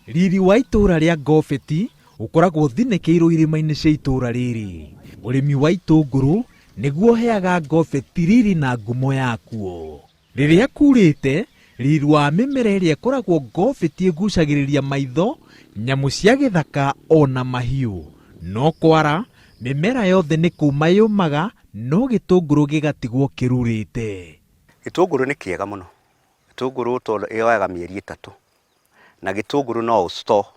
Riri wa ituura ria Ngobeti ukoragwo thinekeirwo irima-ini cia ituura riri. Urimi wa itunguru niguo heaga Ngobeti riri na ngumo yakuo. Riria kurite, riri wa mimera iria ikoragwo Ngobeti igucagiriria maitho, nyamu cia githaka ona mahiu. No kwara, mimera yothe ni kuma yumaga, no gitunguru gigatigwo kirurite. Gitunguru ni kiega muno. Gitunguru yoyaga mieri 3. Na gitunguru no store.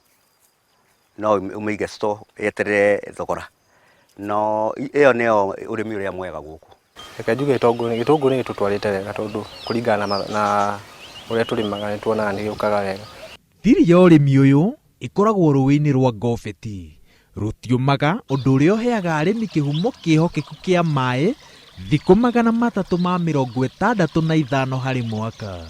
No umige store yeterere thogora. No iyo nio urimi uria mwega guku. Reke njuge gitunguru ni tutwarite wega tondu kuringana na uria turimaga ni tuonaga ni giukaga wega. Thiri ya urimi uyu ikoragwo ruini rwa Ngobeti. Rutiumaga undu uria uheaga arimi kihumo kihokeku kia mai thiku 365 hari mwaka.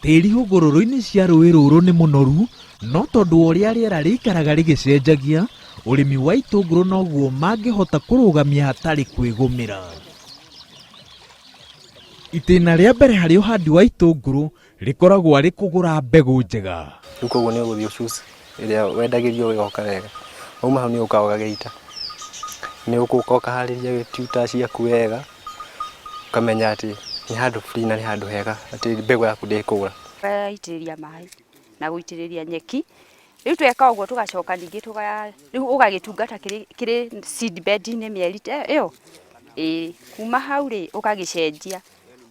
Tiri hugururu-ini cia rũĩ rũrũ ni munoru, no tondu uria riera rikaraga rigicenjagia, urimi wa itunguru noguo mangihota kurugamia hatari kwigumira. Itena ria mbere hari uhandi wa itunguru rikoragwo ari kugura mbegu njega. Koguo ni uguthii ucuci iria wendagirio igoka wega. Uma hau ni ukaga geita. Ni ukuka ukahariria tuta ciaku wega. Ukamenya ati ni handu free na ni handu hega ati mbegu yaku ndikura. Itiriria mai na guitiriria nyeki. Riu tweka uguo tugacoka ningi riu ugagitungata kiri seed bed ni mieri iyo. Kuma hau ri ukagicenjia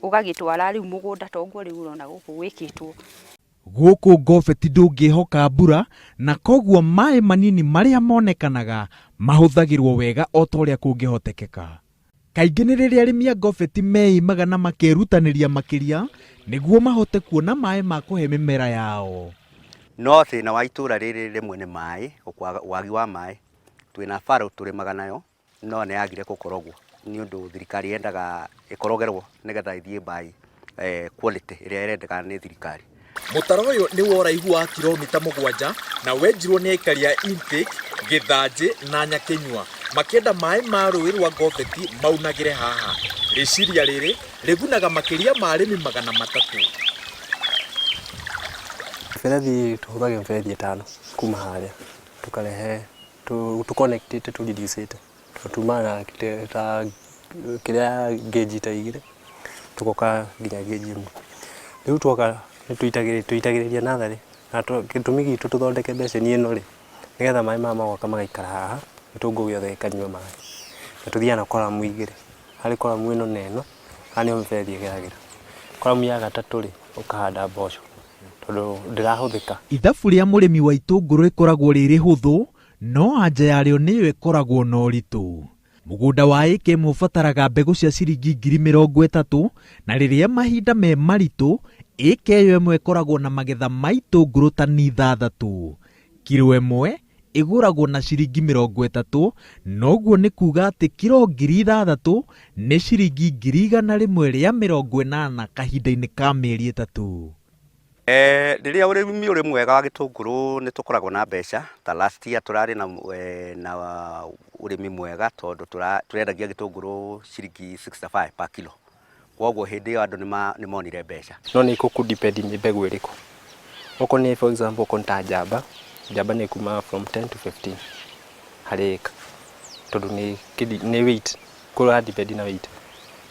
ugagitwara riu mugunda tonguo riu urona guku gwikitwo. Guku Ngobeti ndungihoka mbura, na koguo mai manini maria monekanaga mahuthagirwo wega o toria kungihotekeka. Kaingĩ nĩ rĩrĩa arĩmi a Ngobeti meimaga na makerutaniria makiria niguo mahote kuona mai ma kuhe mimera yao. No thina wa ituura riri rimwe ni mai, wagi wa mai. Twina faro turimaga nayo, no ni agire gukorogwo. Ni undu thirikari yendaga ikorogerwo nigetha ithie by quality iria irendeka ni thirikari. Mutaro uyu ni wa uraihu wa kilomita 7 na wenjirwo ni ikaria intake, githanji na nyakinyua. Makenda mai ma rũĩ rwa Ngobeti maunagire haha. Riciria riri rigunaga makiria ma arimi 300. Ferethi tuhuthagira ferethi 5 kuma haria tukarehe tu connected tu reduce it. Tutumana ta kiria gauge ta igire tukoka nginya gauge 1. Riu twoka tuitagiriria nathari na gitumi gitu tuthondeke beseni ino ri nigetha mai ma magoka magaikara haha gitunguru giothe kanyua mai na tuthia na koramu igire hari koramu ino neno hani omfethi igeragira koramu ya gatatu ri ukahanda mboco tondu ndirahuthika. Ithabu ria murimi wa itunguru rikoragwo riri huthu, no anja yario niyo ikoragwo na uritu. Mugunda wa ĩka ĩmwe ũbataraga mbegu cia ciringi 30,000 na rĩrĩa mahinda me maritu, ĩka ĩyo ĩmwe ĩkoragwo na magetha ma itunguru tani 6. Kilo ĩmwe iguragwo na ciringi 30, noguo ni kuga ati kilo 6,000 ni ciringi 180 kahinda-ini ka mieri 3. Riria urimi uri mwega wa gitunguru ni tukoragwo na mbeca. Ta last year turari na urimi mwega tondu turendagia gitunguru ciringi 65 per kilo. Koguo hindi yo andu ni monire mbeca. No ni ku depend ni mbegu iriku. Oko ni for example konta jamba ni kuma from 10 to 15 hari eka. Tondu ni weight kura depend na weight.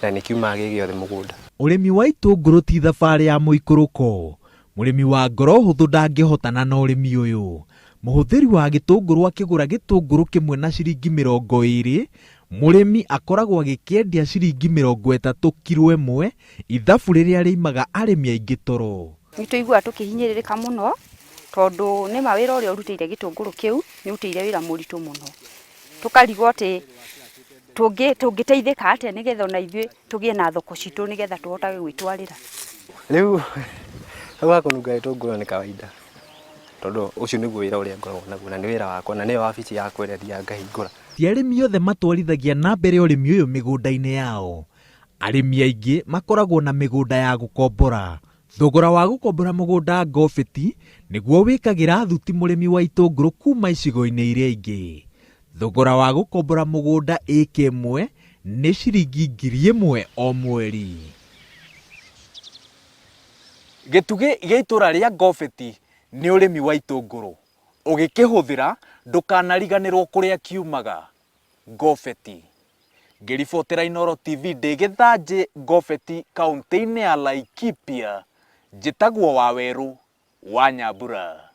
Na ni kiuma gigiothe mugunda. Urimi wa itunguru ti thabari ya muikuruko. Murimi wa ngoro huthu ndangihotana na urimi uyu. Muhuthiri wa gitunguru akigura gitunguru kimwe na ciringi 20, murimi akoragwo agikiendia ciringi 30 kilo ĩmwe, ithabu riria riimaga arimi aingi toro. Nituigua tukihinyiririka muno tondu ni mawira uria urutire gitunguru kiu ni utire wira muritu muno. Tukarigwo ati tungiteithika ate nigetha ona ithue tugie na thoko citu nigetha tuhotage gwitwarira. Riu agwa kununga gitunguru ni kawaida. Tondu ucio niguo wira uria ngoragwo naguo na ni wira wakwa na ni wabici ya kwereria ngahingura. Ti arimi othe matwarithagia na mbere urimi uyu migunda-ini yao. Arimi aingi makoragwo na migunda ya gukombora. Thogora wa gukombora mugunda Ngobeti niguo wikagira thuti murimi wa itunguru kuma icigo-ini iria ingi. Thogora wa gukombora mugunda ĩka ĩmwe ni ciringi 1,000 o mweri. Gitugi gia itura ria Ngobeti nĩ ũrĩmi wa itũngũrũ. Ũgĩkĩhũthĩra ndũkanariganĩrwo kũrĩa kiumaga. Ngobeti. Ngĩribotera Inooro TV ndĩ Gĩthanjĩ Ngobeti kaunti-inĩ ya Laikipia. Njĩtagwo Wawerũ wa Nyambura.